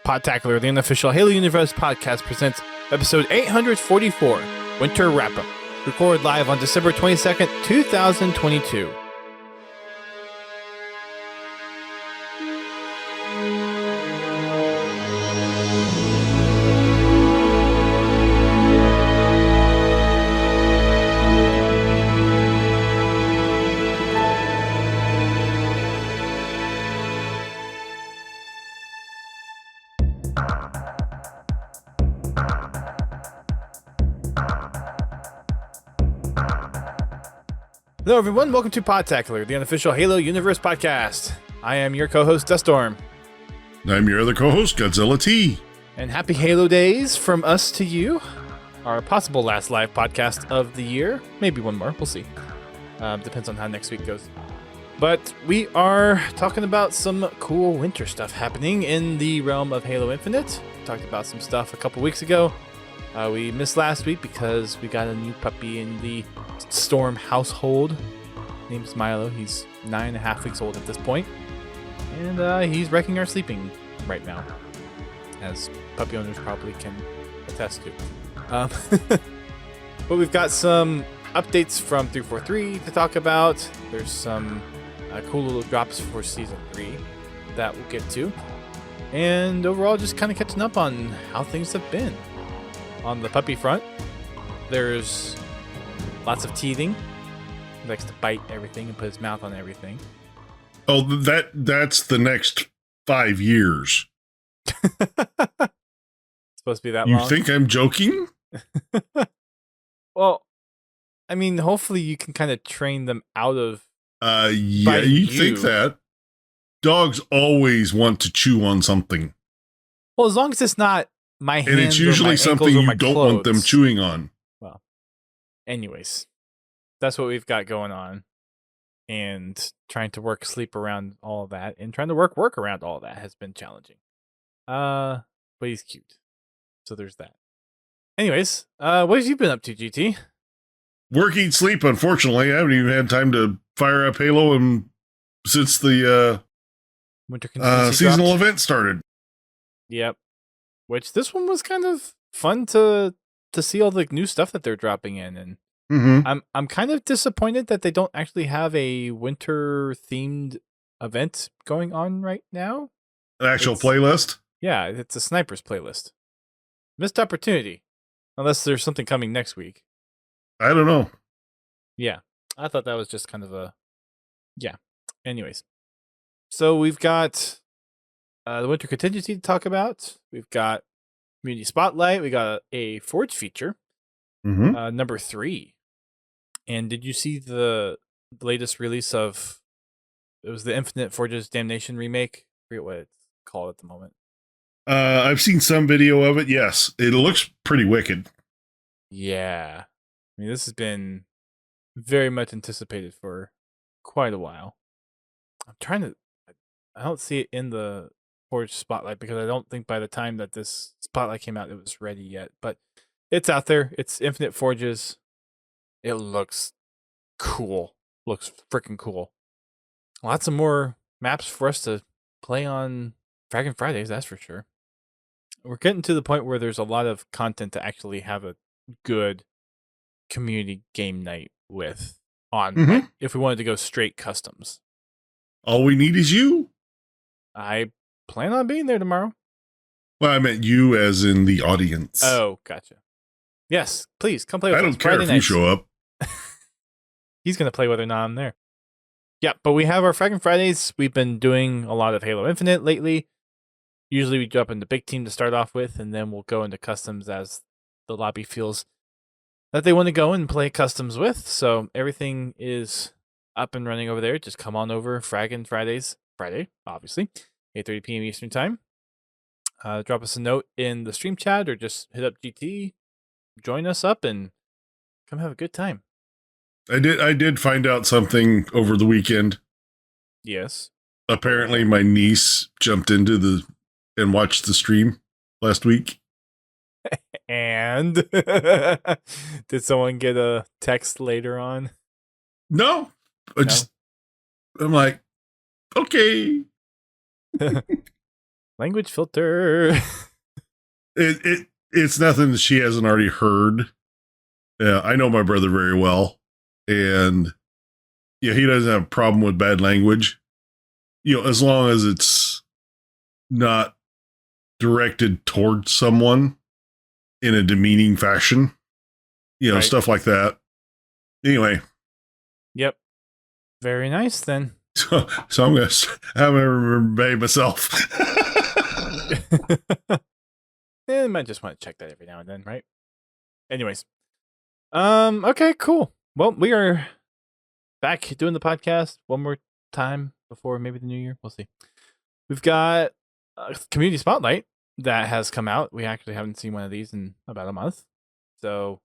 Podtacular, the unofficial Halo Universe podcast, presents episode 844, Winter Wrap-Up, recorded live on December 22nd, 2022. Hello everyone, welcome to Podtacular, the unofficial Halo Universe podcast. I am your co-host, Duststorm. I'm your other co-host, Godzilla T. And happy Halo days from us to you. Our possible last live podcast of the year. Maybe one more, we'll see. Depends on how next week goes. But we are talking about some cool winter stuff happening in the realm of Halo Infinite. We talked about some stuff a couple weeks ago. We missed last week because we got a new puppy in the Storm household. Name's Milo. He's 9.5 weeks old at this point, and he's wrecking our sleeping right now, as puppy owners probably can attest to. But we've got some updates from 343 to talk about. There's some cool little drops for season 3 that we'll get to, and overall just kind of catching up on how things have been. On the puppy front, there's lots of teething. He likes to bite everything and put his mouth on everything. Oh, that's the next 5 years. Supposed to be that you long? You think I'm joking? Well, I mean, hopefully you can kind of train them out of yeah, you think that. Dogs always want to chew on something. Well, as long as it's not my hands, and it's usually something you don't clothes. Want them chewing on. Well, anyways, that's what we've got going on, and trying to work sleep around all of that, and trying to work around all of that has been challenging. But he's cute, so there's that. Anyways, what have you been up to, GT? Work, eat, sleep. Unfortunately, I haven't even had time to fire up Halo since the Winter seasonal dropped. event started. Yep. Which this one was kind of fun to see all the new stuff that they're dropping in, and I'm kind of disappointed that they don't actually have a winter themed event going on right now. An actual playlist? Yeah, it's a snipers playlist. Missed opportunity, unless there's something coming next week. I don't know. Yeah, I thought that was just kind of a yeah. Anyways, so we've got the winter contingency to talk about. We've got community spotlight. We got a Forge feature, number 3. And did you see the latest release of? It was the Infinite Forges Damnation remake. I forget what it's called at the moment. I've seen some video of it. Yes, it looks pretty wicked. Yeah, I mean, this has been very much anticipated for quite a while. I'm trying to. I don't see it in the Forge spotlight because I don't think by the time that this spotlight came out it was ready yet, but it's out there. It's Infinite Forges. It looks cool. Looks freaking cool. Lots of more maps for us to play on Fraggin' Fridays, that's for sure. We're getting to the point where there's a lot of content to actually have a good community game night with on like, if we wanted to go straight customs. All we need is you. I plan on being there tomorrow. Well, I meant you as in the audience. Oh, gotcha. Yes, please come play with us. I don't care Friday if nights. you show up. He's going to play whether or not I'm there. Yeah, but we have our Fraggin' Fridays. We've been doing a lot of Halo Infinite lately. Usually we jump into big team to start off with, and then we'll go into customs as the lobby feels that they want to go and play customs with. So everything is up and running over there. Just come on over, Fraggin' Fridays. Friday, obviously, 8:30 p.m. Eastern Time. Drop us a note in the stream chat or just hit up GT, join us up, and come have a good time. I did find out something over the weekend. Yes. Apparently, my niece jumped into and watched the stream last week. And did someone get a text later on? No. I'm like, okay. Language filter. It's nothing that she hasn't already heard. Yeah, I know my brother very well, and yeah, he doesn't have a problem with bad language. As long as it's not directed towards someone in a demeaning fashion. Right. Stuff like that. Anyway. Yep. Very nice then. So I'm gonna remember myself. I might just want to check that every now and then, right? Anyways. Okay, cool. Well, we are back doing the podcast one more time before maybe the new year. We'll see. We've got a community spotlight that has come out. We actually haven't seen one of these in about a month. So,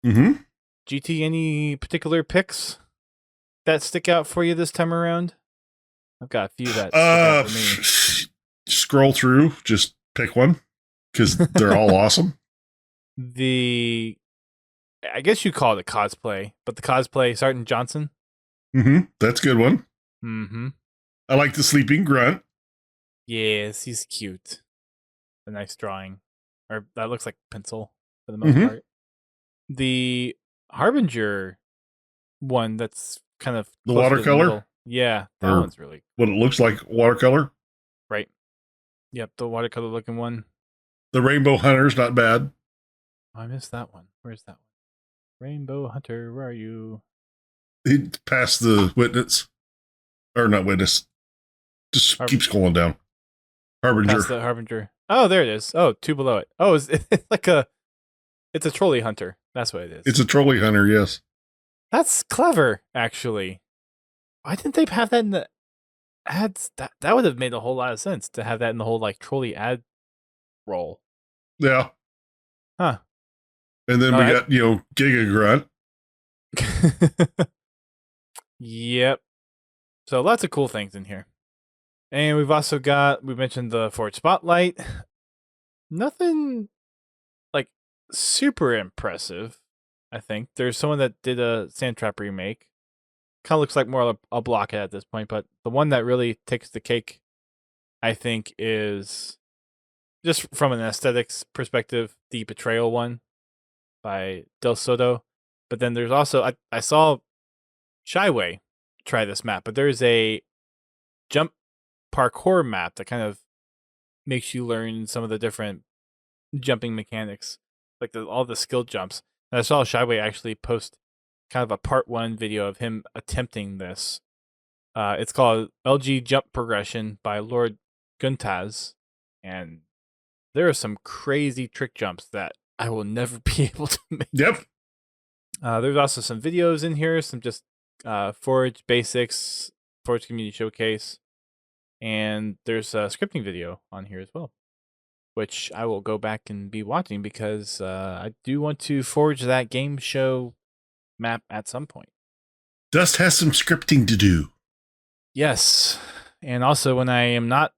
GT, any particular picks that stick out for you this time around? I've got a few that stick out for me. Scroll through, just pick one because they're all awesome. I guess you call it a cosplay, but the cosplay Sergeant Johnson. That's a good one. I like the sleeping grunt. Yes, he's cute. A nice drawing, or that looks like pencil for the most part. The Harbinger one that's kind of the watercolor. Yeah, that one's really cool. What it looks like watercolor. Right. Yep, the watercolor looking one. The Rainbow Hunter's not bad. I missed that one. Where's that one? Rainbow Hunter, where are you? He passed the witness. Or not witness. Just keep scrolling down. Harbinger. Past the Harbinger. Oh, there it is. Oh, two below it. Oh, it's it's a trolley hunter. That's what it is. It's a trolley hunter, yes. That's clever, actually. Why didn't they have that in the ads? That would have made a whole lot of sense to have that in the whole trolley ad roll. Yeah. Huh. And then we got, Giga Grunt. Yep. So lots of cool things in here. And we've also we mentioned the Forge Spotlight. Nothing super impressive, I think. There's someone that did a Sandtrap remake. Kind of looks like more of a blockhead at this point, but the one that really takes the cake, I think, is just from an aesthetics perspective, the Betrayal one by Del Soto. But then there's also, I saw Shyway try this map, but there's a jump parkour map that kind of makes you learn some of the different jumping mechanics, like all the skill jumps. And I saw Shyway actually post kind of a part 1 video of him attempting this. It's called LG Jump Progression by Lord Guntaz, and there are some crazy trick jumps that I will never be able to make. Yep. There's also some videos in here, some just Forge basics, Forge Community Showcase, and there's a scripting video on here as well, which I will go back and be watching because I do want to forge that game show map at some point. Dust has some scripting to do. Yes. And also when I am not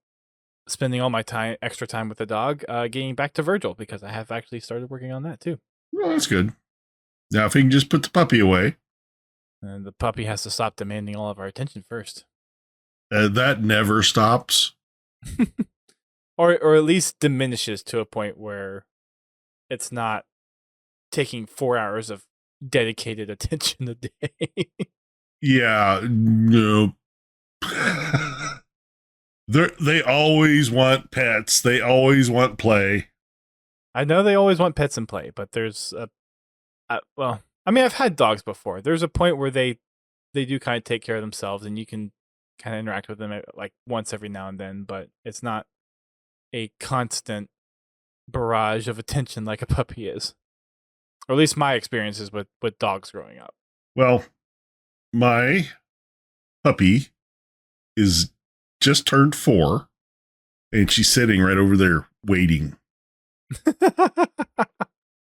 spending all my extra time with the dog, getting back to Virgil, because I have actually started working on that too. Well, that's good. Now if he can just put the puppy away. And the puppy has to stop demanding all of our attention first. That never stops. Or at least diminishes to a point where it's not taking 4 hours of dedicated attention a day. Yeah, no. They always want pets. They always want play. I know they always want pets and play, but there's well, I mean, I've had dogs before. There's a point where they do kind of take care of themselves, and you can kind of interact with them like once every now and then, but it's not a constant barrage of attention like a puppy is. Or at least my experiences with dogs growing up. Well, my puppy is just turned 4, and she's sitting right over there waiting.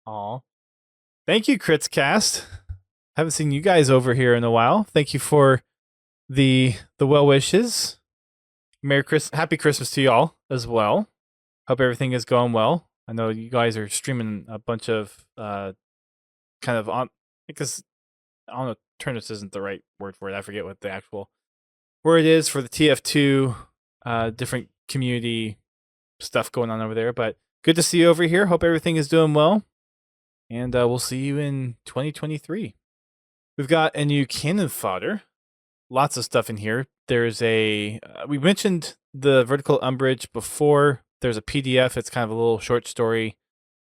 Aw. Thank you, Critscast. Haven't seen you guys over here in a while. Thank you for the well wishes. Happy Christmas to y'all as well. Hope everything is going well. I know you guys are streaming a bunch of kind of on, because I don't know, tournaments isn't the right word for it. I forget what the actual word is for the TF2 different community stuff going on over there. But good to see you over here. Hope everything is doing well. And we'll see you in 2023. We've got a new cannon fodder. Lots of stuff in here. There's we mentioned the vertical umbrage before. There's a PDF. It's kind of a little short story.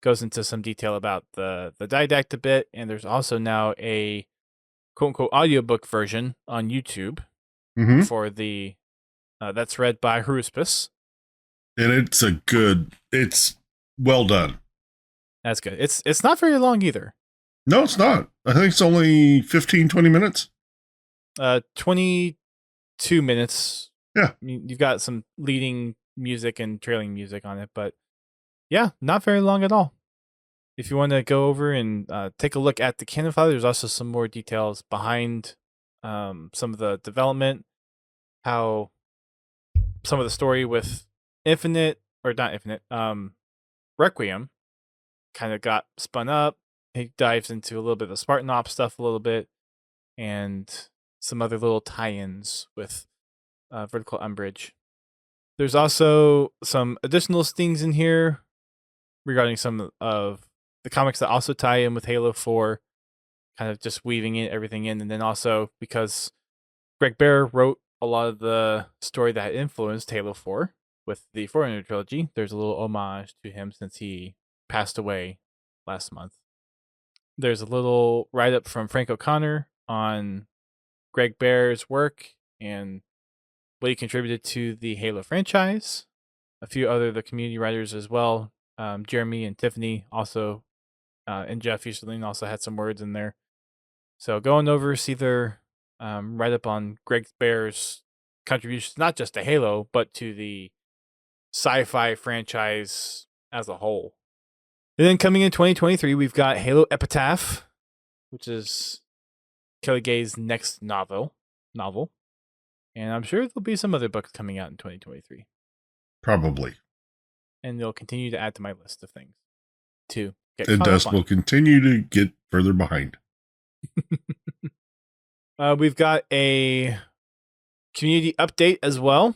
Goes into some detail about the didact a bit. And there's also now a quote unquote audiobook version on YouTube for the that's read by Haruspis. And it's well done. That's good. It's not very long either. No, it's not. I think it's only 15, 20 minutes. 22 minutes. Yeah. I mean, you've got some leading music and trailing music on it, but yeah, not very long at all. If you want to go over and take a look at the canon file, there's also some more details behind some of the development, how some of the story with Requiem kind of got spun up. He dives into a little bit of the Spartan Ops stuff a little bit, and some other little tie-ins with Vertical Umbrage. There's also some additional things in here regarding some of the comics that also tie in with Halo 4, kind of just weaving everything in. And then also, because Greg Bear wrote a lot of the story that influenced Halo 4 with the Forerunner trilogy, there's a little homage to him since he passed away last month. There's a little write-up from Frank O'Connor on Greg Bear's work and what he contributed to the Halo franchise. A few other the community writers as well. Jeremy and Tiffany also, and Jeff Easterling also had some words in there. So going over, see their write-up on Greg Bear's contributions, not just to Halo, but to the sci-fi franchise as a whole. And then coming in 2023, we've got Halo Epitaph, which is Kelly Gay's next novel. And I'm sure there'll be some other books coming out in 2023. Probably. And they'll continue to add to my list of things to get And Dust will continue to get further behind. We've got a community update as well.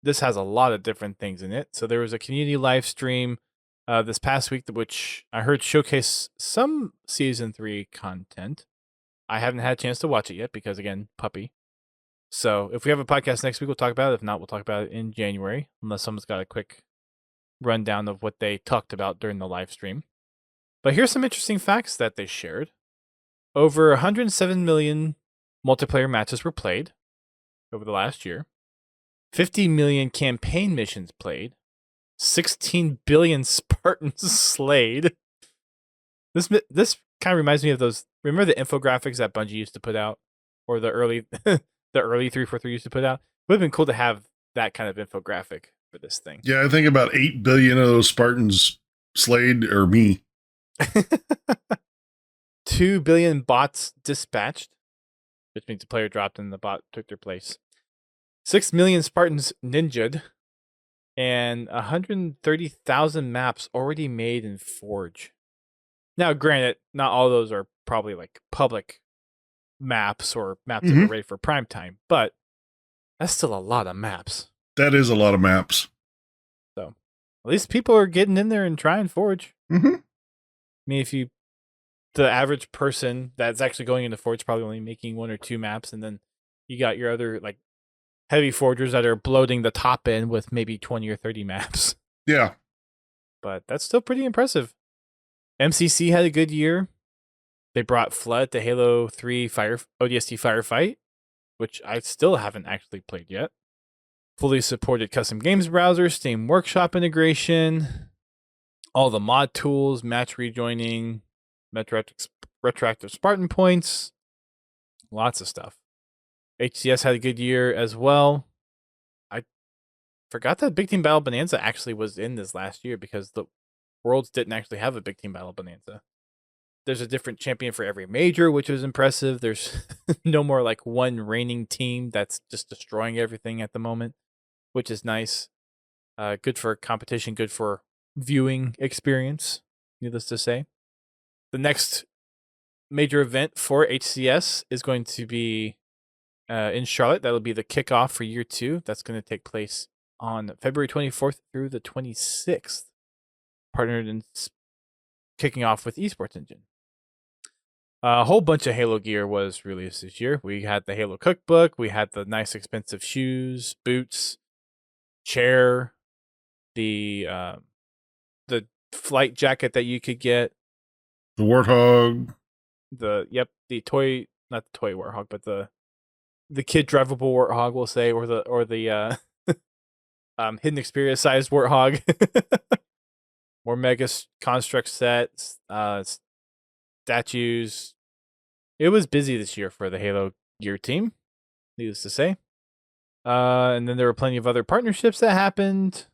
This has a lot of different things in it. So there was a community live stream this past week, which I heard showcase some season 3 content. I haven't had a chance to watch it yet because, again, puppy. So if we have a podcast next week, we'll talk about it. If not, we'll talk about it in January, unless someone's got a quick rundown of what they talked about during the live stream. But here's some interesting facts that they shared. Over 107 million multiplayer matches were played over the last year. 50 million campaign missions played. 16 billion Spartans slayed. This kind of reminds me of those. Remember the infographics that Bungie used to put out, or the early 343 used to put out? It would have been cool to have that kind of infographic for this thing. Yeah, I think about 8 billion of those Spartans slayed or me. 2 billion bots dispatched, which means the player dropped and the bot took their place. 6 million Spartans ninja'd, and 130,000 maps already made in Forge. Now, granted, not all of those are probably like public maps or maps that are ready for prime time, but that's still a lot of maps. That is a lot of maps. So at least people are getting in there and trying Forge. Mm-hmm. I mean, the average person that's actually going into Forge is probably only making 1 or 2 maps, and then you got your other like heavy forgers that are bloating the top end with maybe 20 or 30 maps. Yeah. But that's still pretty impressive. MCC had a good year. They brought Flood to Halo 3 ODST Firefight, which I still haven't actually played yet. Fully supported custom games browser, Steam Workshop integration, all the mod tools, match rejoining, retroactive Spartan points, lots of stuff. HCS had a good year as well. I forgot that Big Team Battle Bonanza actually was in this last year because the Worlds didn't actually have a Big Team Battle Bonanza. There's a different champion for every major, which was impressive. There's no more like one reigning team that's just destroying everything at the moment, which is nice. Good for competition, good for viewing experience, needless to say. The next major event for HCS is going to be in Charlotte. That'll be the kickoff for year 2. That's going to take place on February 24th through the 26th, partnered in kicking off with Esports Engine. A whole bunch of Halo gear was released this year. We had the Halo cookbook, we had the nice expensive shoes, boots, chair, the flight jacket that you could get, The Warthog. the toy, not the toy Warthog, but the kid drivable Warthog, we'll say, or the hidden experience sized Warthog. More mega construct sets, statues. It was busy this year for the Halo gear team, needless to say. And then there were plenty of other partnerships that happened.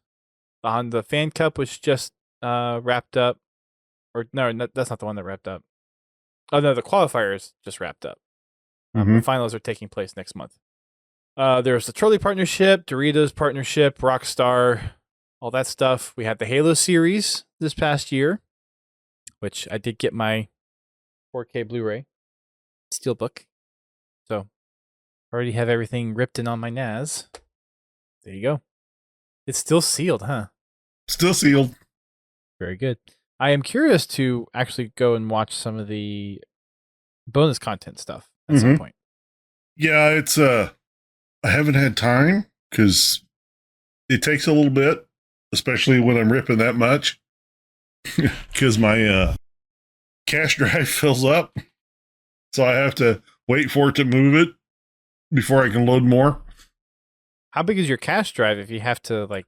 On the Fan Cup, which just wrapped up. Or no, that's not the one that wrapped up. Oh no, the qualifiers just wrapped up. The finals are taking place next month. There's the Trolley partnership, Doritos partnership, Rockstar, all that stuff. We had the Halo series this past year, which I did get my 4K Blu-ray Steelbook. So already have everything ripped in on my NAS. There you go. It's still sealed, huh? Still sealed. Very good. I am curious to actually go and watch some of the bonus content stuff at some point. Yeah, it's I haven't had time because it takes a little bit, especially when I'm ripping that much, because my cache drive fills up, so I have to wait for it to move it before I can load more. How big is your cache drive if you have to like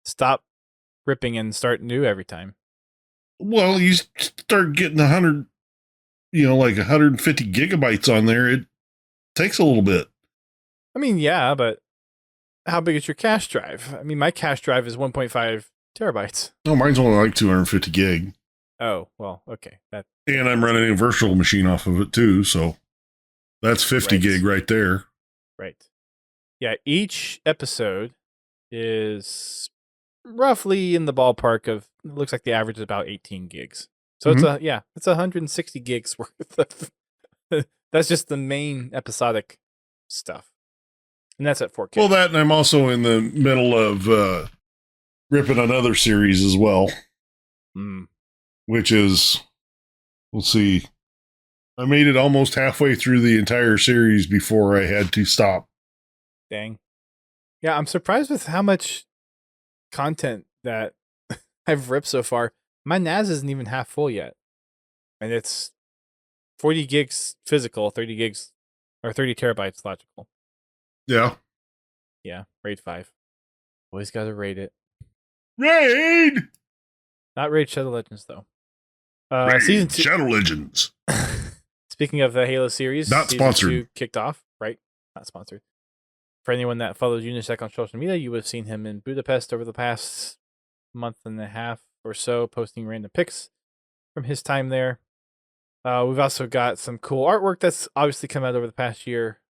stop ripping and start new every time? Well, you start getting 100, like 150 gigabytes on there. It takes a little bit. I mean, yeah, but how big is your cache drive? I mean, my cache drive is 1.5 terabytes. Oh, mine's only like 250 gig. Oh, well, okay. And I'm running a virtual machine off of it too, so that's 50 gig right there. Right. Yeah, each episode is roughly in the ballpark of, it looks like the average is about 18 gigs. So it's 160 gigs worth of, that's just the main episodic stuff. And that's at 4K. Well, that, and I'm also in the middle of ripping another series as well. Which is, we'll see. I made it almost halfway through the entire series before I had to stop. Dang. Yeah, I'm surprised with how much content that I've ripped so far. My NAS isn't even half full yet. And it's 40 gigs physical, 30 gigs, or 30 terabytes logical. Yeah. Yeah, RAID 5. Always got to raid it. Raid! Not Raid Shadow Legends, though. Raid Season 2. Shadow Legends. Speaking of the Halo series, not sponsored. Season 2 kicked off, right? Not sponsored. For anyone that follows Unisec on social media, you would have seen him in Budapest over the past month and a half or so, posting random pics from his time there. We've also got some cool artwork that's obviously come out over the past year.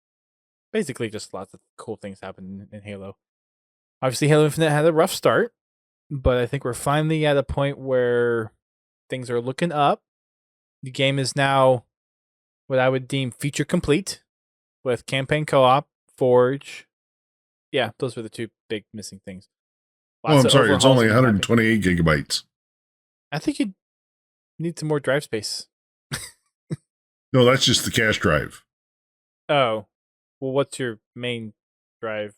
Basically, just lots of cool things happen in Halo. Obviously, Halo Infinite had a rough start, but I think we're finally at a point where things are looking up. The game is now what I would deem feature complete with campaign co-op, Forge. Yeah, those were the two big missing things. I'm sorry, it's only 128 gigabytes. I think you need some more drive space. No, that's just the cache drive. Oh, well, what's your main drive?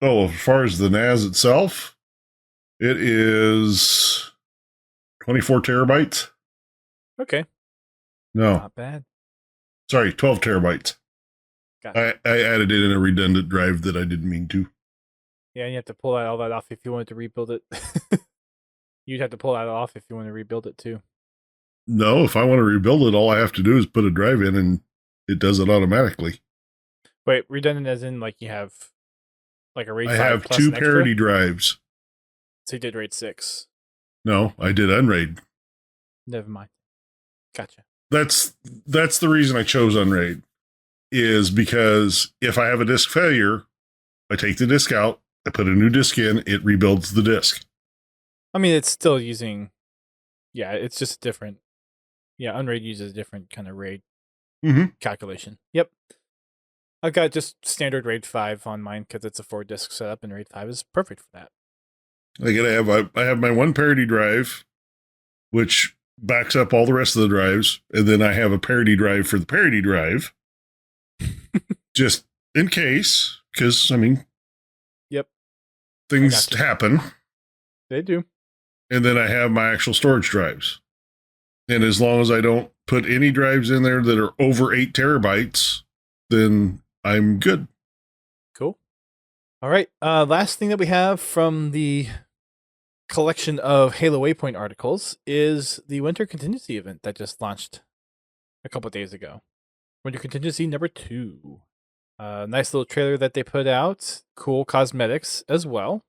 Oh, as far as the NAS itself, it is 24 terabytes. Okay. No. Not bad. Sorry, 12 terabytes. Gotcha. I added it in a redundant drive that I didn't mean to. Yeah, and you have to pull all that off if you wanted to rebuild it. You'd have to pull that off if you want to rebuild it too. No, if I want to rebuild it, all I have to do is put a drive in and it does it automatically. Wait, redundant as in like you have like a RAID 5 I have plus 2 an extra? parity drives. So you did RAID 6. No, I did Unraid. Never mind. Gotcha. That's the reason I chose Unraid, is because if I have a disk failure, I take the disk out, I put a new disk in, it rebuilds the disk. I mean, it's still using, yeah, it's just different. Yeah, Unraid uses a different kind of RAID calculation. Yep. I've got just standard RAID 5 on mine because it's a 4-disc setup, and RAID 5 is perfect for that. I have my one parity drive, which backs up all the rest of the drives, and then I have a parity drive for the parity drive, just in case, because I mean, Yep, things happen. they do. And then I have my actual storage drives, and as long as I don't put any drives in there that are over 8 terabytes, then I'm good. Cool. All right. Last thing that we have from the collection of Halo Waypoint articles is the Winter Contingency event that just launched a couple days ago. Winter Contingency number 2. Nice little trailer that they put out. Cool cosmetics as well.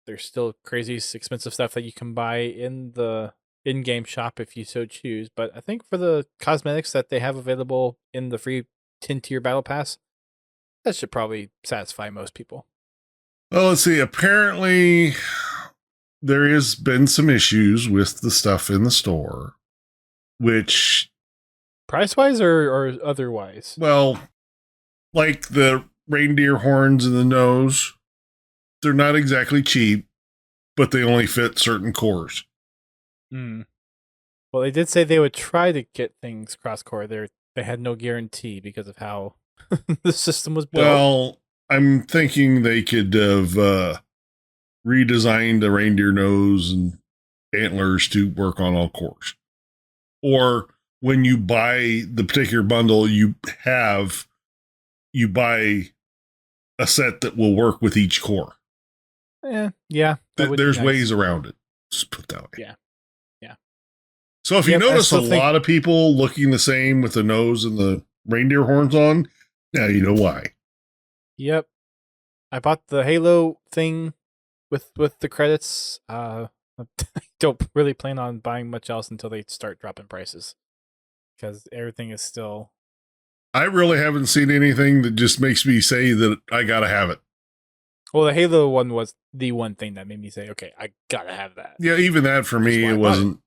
There's still crazy expensive stuff that you can buy in the in-game shop if you so choose. But I think for the cosmetics that they have available in the free 10-tier battle pass, that should probably satisfy most people. Well, let's see. Apparently, there has been some issues with the stuff in the store, which price-wise or otherwise? Well, like the reindeer horns in the nose, they're not exactly cheap, but they only fit certain cores. Well, they did say they would try to get things cross-core. They had no guarantee because of how the system was built. Well, I'm thinking they could have redesigned the reindeer nose and antlers to work on all cores. Or when you buy the particular bundle, you buy a set that will work with each core. Yeah. There's ways around it. Just put that way. Yeah. So if you notice a lot of people looking the same with the nose and the reindeer horns on, now you know why. Yep. I bought the Halo thing with the credits. I don't really plan on buying much else until they start dropping prices, because everything is still... I really haven't seen anything that just makes me say that I gotta have it. Well, the Halo one was the one thing that made me say, okay, I gotta have that. Yeah, even that for me, it wasn't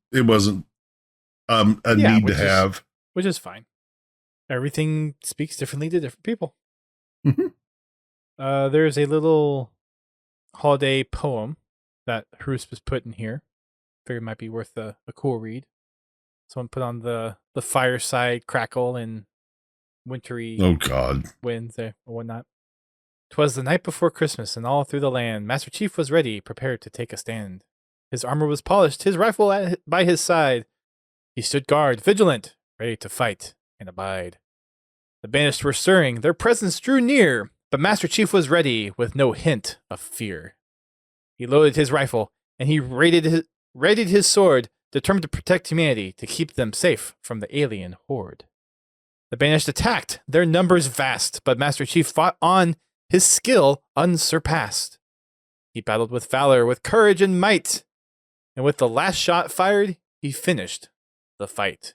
a need to have. Which is fine. Everything speaks differently to different people. Mm-hmm. There's a little holiday poem that Hroos was put in here. Figured it might be worth a cool read. Someone put on the fireside crackle and wintry winds or whatnot. 'Twas the night before Christmas, and all through the land Master Chief was ready, prepared to take a stand. His armor was polished, his rifle by his side. He stood guard, vigilant, ready to fight and abide. The banished were stirring, their presence drew near, but Master Chief was ready, with no hint of fear. He loaded his rifle, and he raided his sword, determined to protect humanity, to keep them safe from the alien horde. The banished attacked, their numbers vast, but Master Chief fought on, his skill unsurpassed. He battled with valor, with courage and might, and with the last shot fired, he finished the fight.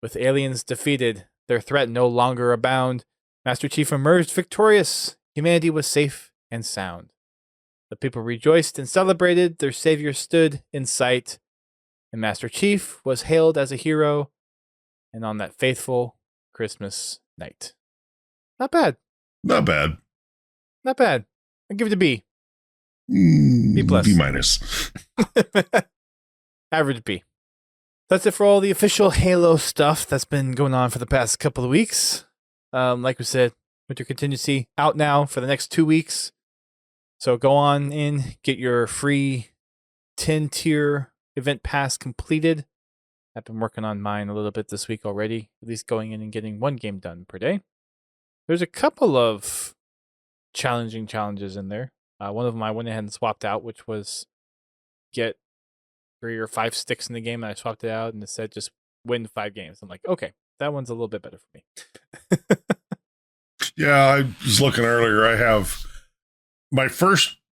With aliens defeated, their threat no longer abound, Master Chief emerged victorious. Humanity was safe and sound. The people rejoiced and celebrated, their savior stood in sight, and Master Chief was hailed as a hero, and on that faithful Christmas night. Not bad. Not bad. Not bad. I'll give it a B. B plus. B minus. Average B. That's it for all the official Halo stuff that's been going on for the past couple of weeks. Like we said, Winter Contingency out now for the next 2 weeks. So go on in, get your free 10-tier event pass completed. I've been working on mine a little bit this week already, at least going in and getting 1 game done per day. There's a couple of challenging challenges in there. One of them I went ahead and swapped out, which was get 3 or 5 sticks in the game, and I swapped it out, and it said just win 5 games. I'm like, okay, that one's a little bit better for me. Yeah, I was looking earlier. I have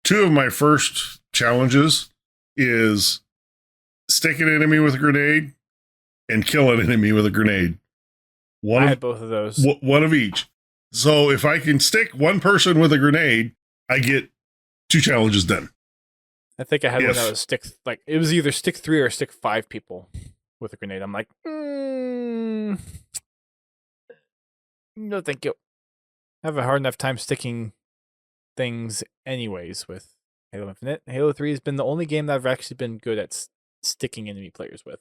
two of my first challenges is stick an enemy with a grenade and kill an enemy with a grenade. I had both of those. One of each. So if I can stick one person with a grenade, I get 2 challenges done. I think I had one that was it was either stick 3 or stick 5 people with a grenade. I'm like, no, thank you. have a hard enough time sticking things anyways with Halo Infinite. Halo 3 has been the only game that I've actually been good at sticking enemy players with.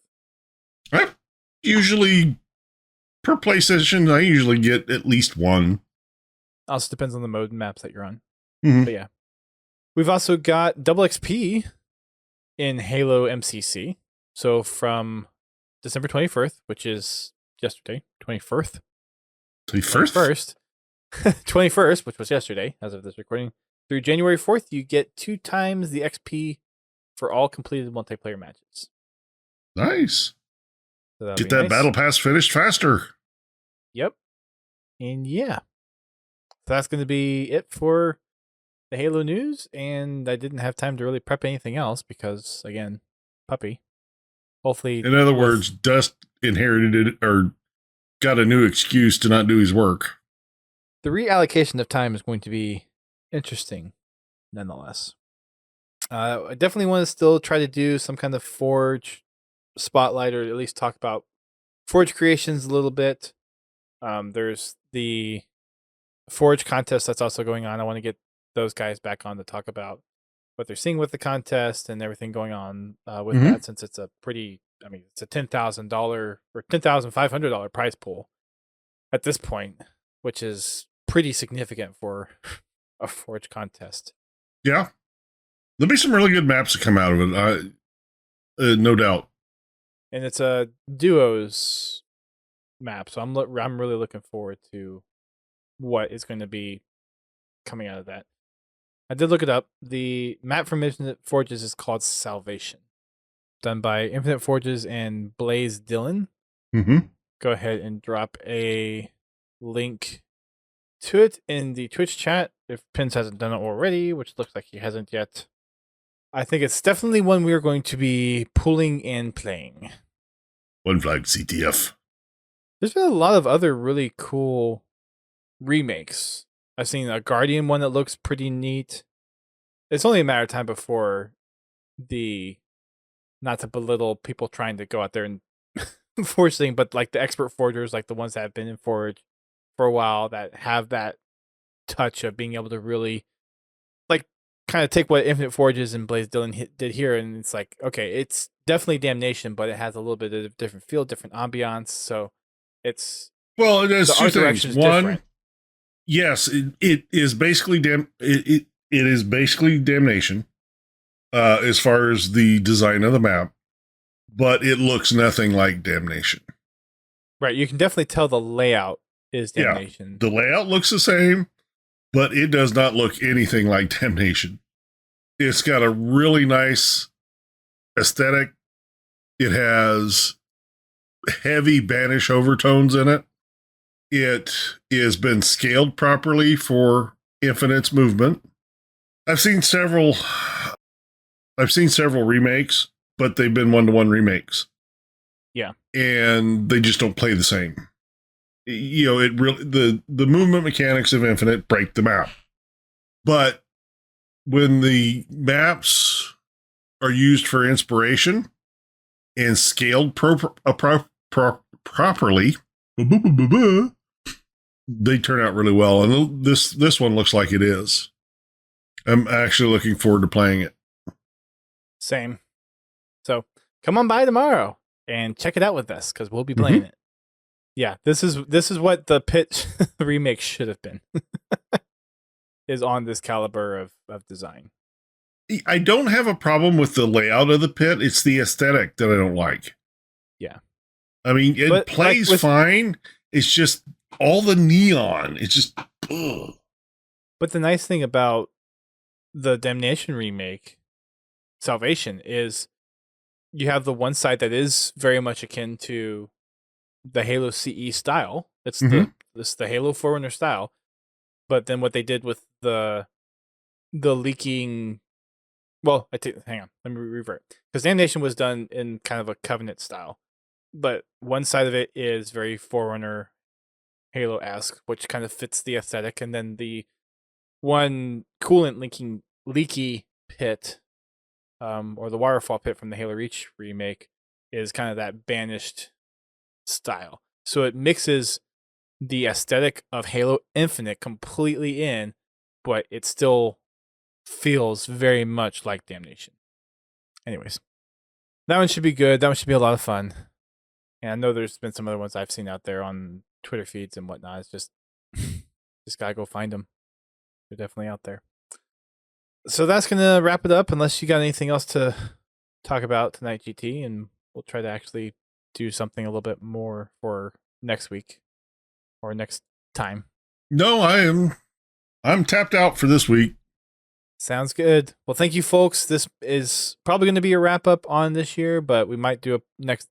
I usually, per PlayStation, I usually get at least one. Also depends on the mode and maps that you're on. Mm-hmm. But yeah. We've also got double XP in Halo MCC. So from December 21st, which is yesterday, 21st. 21st? 21st, which was yesterday, as of this recording, through January 4th, you get 2 times the XP for all completed multiplayer matches. Nice. So get that nice. battle pass finished faster. Yep. And yeah. So that's going to be it for the Halo news. And I didn't have time to really prep anything else because, again, puppy. Hopefully. In other words, Dust inherited it or got a new excuse to not do his work. The reallocation of time is going to be interesting, nonetheless. I definitely want to still try to do some kind of Forge spotlight, or at least talk about Forge creations a little bit. There's the Forge contest that's also going on. I want to get those guys back on to talk about what they're seeing with the contest and everything going on with that, since it's a pretty, it's a $10,000 or $10,500 prize pool at this point, which is pretty significant for a Forge contest. Yeah. There'll be some really good maps that come out of it, no doubt. And it's a duos map, so I'm really looking forward to what is going to be coming out of that. I did look it up. The map from Infinite Forges is called Salvation, done by Infinite Forges and Blaze Dillon. Mm-hmm. Go ahead and drop a link to it in the Twitch chat if Pins hasn't done it already, which looks like he hasn't yet. I think it's definitely one we are going to be pulling and playing. One flag CTF. There's been a lot of other really cool remakes. I've seen a Guardian one that looks pretty neat. It's only a matter of time before not to belittle people trying to go out there and forge things, but like the expert forgers, like the ones that have been in Forge for a while, that have that touch of being able to really like kind of take what Infinite Forges and Blaze Dillon did here, and it's like, okay, it's definitely Damnation, but it has a little bit of different feel, different ambiance. So it's it has two things. One, different. Yes, it is basically it is basically Damnation, as far as the design of the map, but it looks nothing like Damnation. Right, you can definitely tell the layout is Damnation. Yeah, the layout looks the same, but it does not look anything like Damnation. It's got a really nice aesthetic. It has heavy Banish overtones in it. It has been scaled properly for Infinite's movement. I've seen several remakes, but they've been one-to-one remakes. Yeah. And they just don't play the same. You know, it really the movement mechanics of Infinite break the map. But when the maps are used for inspiration and scaled properly, they turn out really well, and this one looks like it is. I'm actually looking forward to playing it. Same. So come on by tomorrow and check it out with us, because we'll be playing it. Yeah, this is what the Pit remake should have been. Is on this caliber of design. I don't have a problem with the layout of the Pit. It's the aesthetic that I don't like. Yeah. I mean, it plays fine. It's just all the neon. It's just, ugh. But the nice thing about the Damnation remake, Salvation, is you have the one side that is very much akin to the Halo CE style. It's the Halo Forerunner style. But then what they did with the leaking, well, hang on, let me revert, because Damnation was done in kind of a Covenant style, but one side of it is very Forerunner Halo-esque, which kind of fits the aesthetic, and then the one coolant leaky pit, or the waterfall pit from the Halo Reach remake, is kind of that banished style. So it mixes the aesthetic of Halo Infinite completely in, but it still feels very much like Damnation. Anyways, that one should be good. That one should be a lot of fun. And I know there's been some other ones I've seen out there on Twitter feeds and whatnot. It's just gotta go find them. They're definitely out there. So that's gonna wrap it up. Unless you got anything else to talk about tonight, GT, and we'll try to actually do something a little bit more for next week or next time. No, I'm tapped out for this week. Sounds good. Well, thank you, folks. This is probably going to be a wrap up on this year, but we might do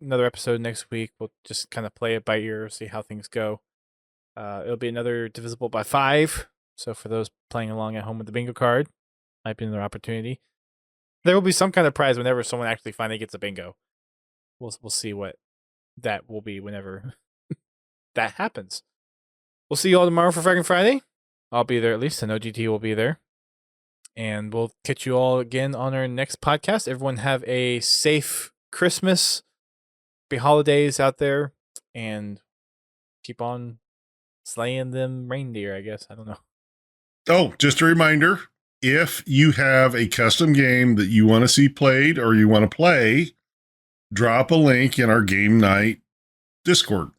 another episode next week. We'll just kind of play it by ear, see how things go. It'll be another Divisible by 5. So for those playing along at home with the bingo card, might be another opportunity. There will be some kind of prize whenever someone actually finally gets a bingo. We'll see what that will be whenever that happens. We'll see you all tomorrow for Fragging Friday. I'll be there at least. I know GT will be there. And we'll catch you all again on our next podcast. Everyone have a safe Christmas, happy holidays out there, and keep on slaying them reindeer, I guess. I don't know. Oh, just a reminder, if you have a custom game that you want to see played or you want to play, drop a link in our game night Discord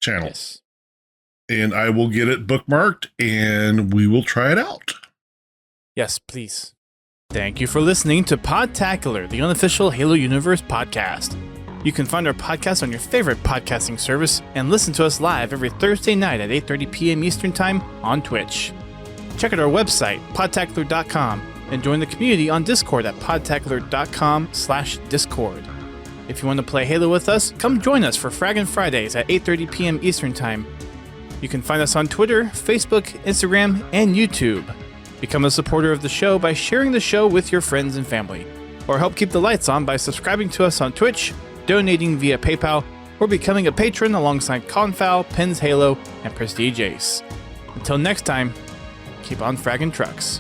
channel. Yes. And I will get it bookmarked and we will try it out. Yes, please. Thank you for listening to Podtacular, the unofficial Halo Universe podcast. You can find our podcast on your favorite podcasting service and listen to us live every Thursday night at 8:30 p.m. Eastern Time on Twitch. Check out our website, podtacular.com, and join the community on Discord at podtacular.com/discord. If you want to play Halo with us, come join us for Fraggin' Fridays at 8:30 p.m. Eastern Time. You can find us on Twitter, Facebook, Instagram, and YouTube. Become a supporter of the show by sharing the show with your friends and family, or help keep the lights on by subscribing to us on Twitch, donating via PayPal, or becoming a patron alongside Confal, Pins Halo, and Prestige Ace. Until next time, keep on fragging trucks.